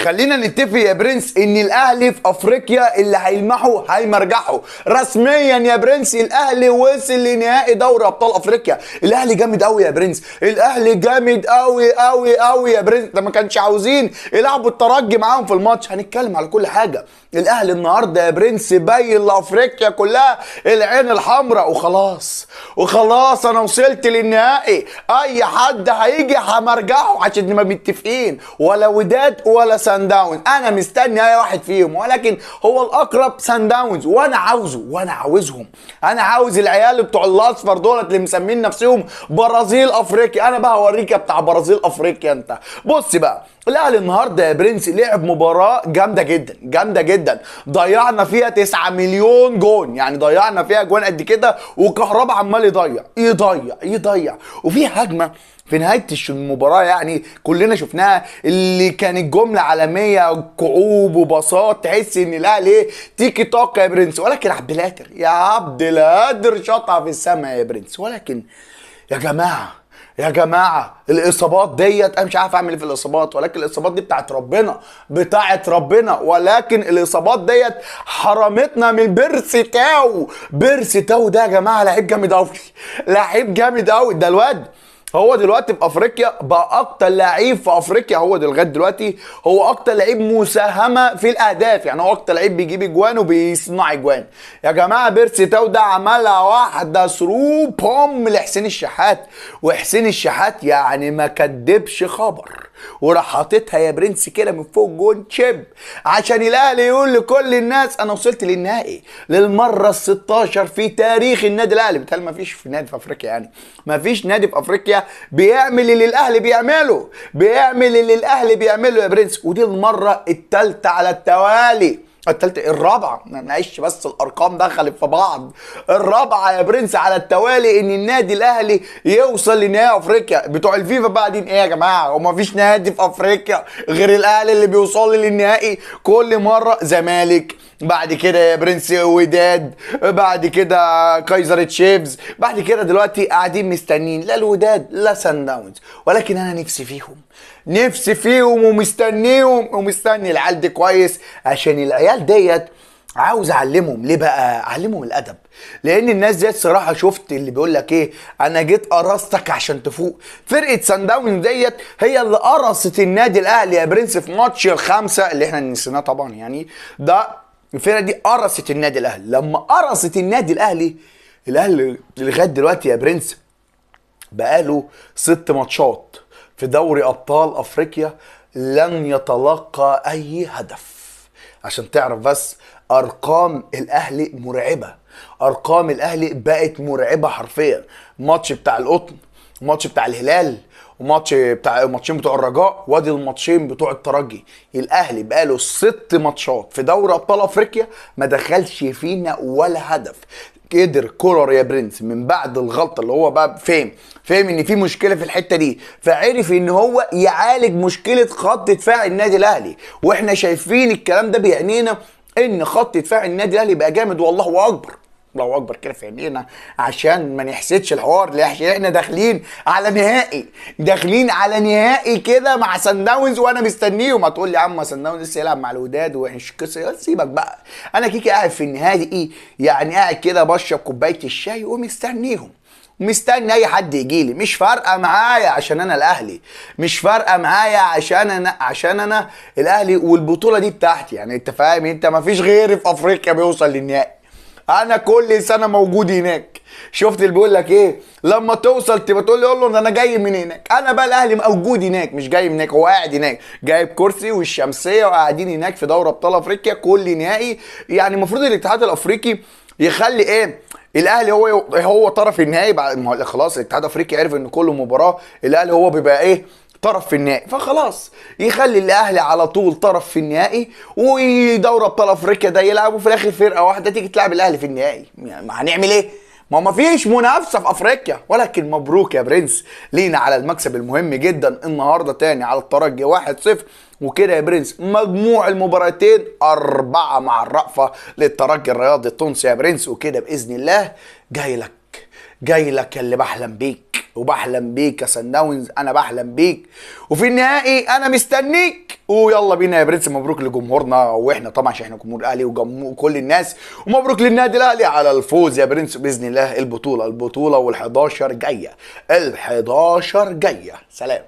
خلينا نتفق يا برنس ان الاهلي في افريقيا اللي هيلمحوا هيمرجحوا رسميا يا برنس. الاهلي وصل لنهائي دوري ابطال افريقيا. الاهلي جامد قوي يا برنس، الاهلي جامد قوي قوي قوي يا برنس. ده ما كانش عاوزين يلعبوا الترجي معاهم في الماتش. هنتكلم على كل حاجه. الاهلي النهارده يا برنس باين لافريقيا كلها العين الحمراء. وخلاص انا وصلت للنهائي. اي حد هيجي همرجحه عشان ما متفقين، ولا وداد ولا سان داونز. انا مستني اي واحد فيهم، ولكن هو الاقرب سان داونز، وانا عاوزهم. انا عاوز العيال بتوع الاصفر دولت اللي مسمين نفسهم برازيل افريقيا. انا بقى هوريك يا بتاع برازيل افريقيا انت. بص بقى، الاهلي النهارده يا برنس لعب مباراه جامده جدا. ضيعنا فيها 9 مليون جون، يعني ضيعنا فيها جون قد كده، وكهربا عمال يضيع. وفي هجمه في نهايه المباراه يعني كلنا شفناها، اللي كانت جمله عالميه، كعوب وباصات، تحس ان الاهلي تيكي توك يا برنس. ولكن عبد القادر شاطها في السماء يا برنس. ولكن يا جماعه الاصابات ديت، انا مش عارف اعمل ايه في الاصابات، ولكن الاصابات دي بتاعت ربنا. ولكن الاصابات ديت حرمتنا من بيرسي تاو ده يا جماعه لعيب جامد قوي. ده الواد هو دلوقتي في افريقيا بقى اكتر لعيب في افريقيا. هو لغايه دلوقتي هو اكتر لعيب مساهمه في الاهداف، يعني هو اكتر لعيب بيجيب اجوان وبيصنع اجوان. يا جماعه بيرسي تاو ده عملها واحده ثرو بوم لحسين الشحات، وحسين الشحات يعني ما كدبش خبر، وراح حاططها يا برنس كده من فوق جون تشيب، عشان الاهلي يقول لكل الناس انا وصلت للنهائي للمره ال16 في تاريخ النادي الاهلي. بالتالي ما فيش في نادي في افريقيا، يعني ما فيش نادي في افريقيا بيعمل اللي الاهلي بيعمله يا برنس. ودي المره الثالثه على التوالي، الرابعه، معلش بس الارقام دخلت في بعض. الرابعه يا برنس على التوالي ان النادي الاهلي يوصل لنهائي افريقيا. بتوع الفيفا بقى دين ايه يا جماعه؟ وما فيش نادي في افريقيا غير الاهلي اللي بيوصل للنهائي كل مره. زمالك، بعد كده يا برنس وداد، بعد كده كايزر تشيفز، بعد كده دلوقتي قاعدين مستنين لا الوداد لا سان داونز. ولكن انا نفسي فيهم ومستني العيال دي كويس، عشان العيال ديت عاوز اعلمهم. ليه بقى؟ اعلمهم الادب، لان الناس ديت صراحه شفت اللي بيقول لك ايه، انا جيت قرصتك عشان تفوق. فرقه سان داونز ديت هي اللي قرصت النادي الاهلي يا برنس في ماتش الخمسه اللي احنا نسيناه طبعا. يعني ده الفرقه دي قرصت النادي الاهلي. لما قرصت النادي الاهلي لغايه دلوقتي يا برنس بقاله 6 ماتشات في دوري ابطال افريقيا لن يتلقى اي هدف. عشان تعرف بس، ارقام الاهلي مرعبه، ارقام الاهلي بقت مرعبه حرفيا. ماتش بتاع القطن، ماتش بتاع الهلال، وماتش بتاع الماتشين بتوع الرجاء، وادي الماتشين بتوع الترجي. الاهلي بقاله 6 ماتشات في دوري ابطال افريقيا ما دخلش فينا ولا هدف. قدر كولر يا برنس من بعد الغلطه اللي هو بقى فهم ان في مشكله في الحته دي، فعرف ان هو يعالج مشكله خط دفاع النادي الاهلي. واحنا شايفين الكلام ده بعينينا، ان خط دفاع النادي الاهلي بقى جامد. والله اكبر، الله اكبر كده في عينينا، عشان ما نحسدش الحوار. ليه؟ عشان احنا داخلين على نهائي كده مع سان داونز، وانا مستنيهم. هتقول لي يا عم سان داونز لسه يلعب مع الوداد ومش قصه، سيبك بقى. انا كيكي قاعد في النهائي يعني قاعد كده بشرب كوبايه الشاي ومستنيهم، مستني اي حد يجي لي. مش فارقه معايا عشان انا الاهلي، مش فارقه معايا عشان انا الاهلي والبطوله دي بتاعتي. يعني انت فاهم؟ انت ما فيش غيري في افريقيا بيوصل للنهائي، انا كل سنه موجود هناك. شفت اللي بيقول لك ايه؟ لما توصل تبقى تقول لي قول له انا جاي من هناك. انا بقى الاهلي موجود هناك، مش جاي من هناك، هو قاعد هناك جايب كرسي والشمسيه وقاعدين هناك في دوري ابطال افريقيا كل نهائي. يعني المفروض الاتحاد الافريقي يخلي ايه، الاهلي هو طرف النهائي. بعد خلاص الاتحاد الافريقي عرف ان كل مباراه الاهلي هو بيبقى ايه، طرف في النهائي، فخلاص يخلي الاهلي على طول طرف في النهائي، ودوري ابطال افريقيا ده يلعب، وفي الاخر فرقه واحده تيجي تلعب الاهلي في النهائي. يعني هنعمل ايه؟ ما فيش منافسه في افريقيا. ولكن مبروك يا برنس لينا على المكسب المهم جدا النهارده تاني على الترجي 1-0. وكده يا برنس مجموع المباراتين 4 مع الرأفة للترجي الرياضي التونسي يا برنس. وكده باذن الله جاي لك اللي بحلم بيك، وبحلم بيك يا سان داونز، انا بحلم بيك، وفي النهائي انا مستنيك. ويلا بينا يا برنس، مبروك لجمهورنا، واحنا طبعا عشان احنا جمهور الاهلي وكل الناس، ومبروك للنادي الاهلي على الفوز يا برنس. باذن الله البطوله وال11 جايه، ال11 جايه. سلام.